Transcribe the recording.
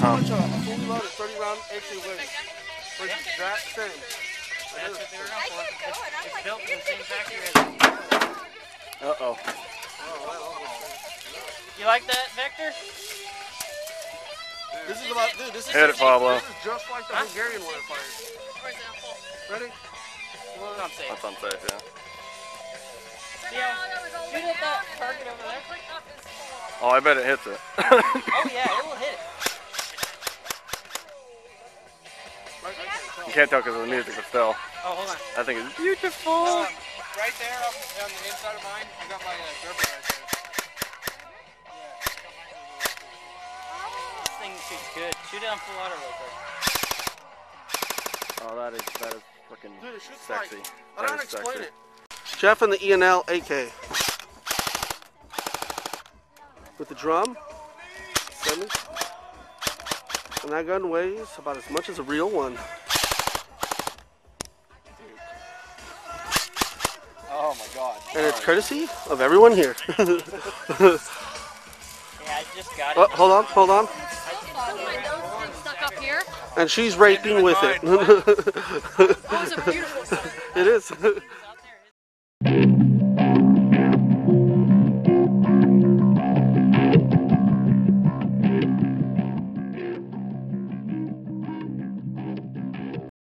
how much a fully loaded 30-round AK weighs? For the exact same. That's what they were going for. It's built in the same factory as Uh-oh. You like that, Victor? This is about, dude, this is Hit it, Pablo. This is just like the Hungarian one it fires. Or is it a full? Ready? It's unsafe. That's unsafe, yeah. Yeah. Shoot at that target over there. Oh, I bet it hits it. Oh yeah, it will hit it. You can't tell because of the music, but still. Oh, hold on. I think it's beautiful. Right there on the inside of mine, I got my Gerber right there. This thing shoots good. Shoot it on full auto real quick. Oh, that is freaking sexy. I don't explain it. Jeff and the E&L AK. With the drum. And that gun weighs about as much as a real one. Oh my god. And it's courtesy of everyone here. Yeah, I just got it. Oh, hold on, hold on. My nose is stuck up here. And she's raping with it. Oh, it's a beautiful sight. It is.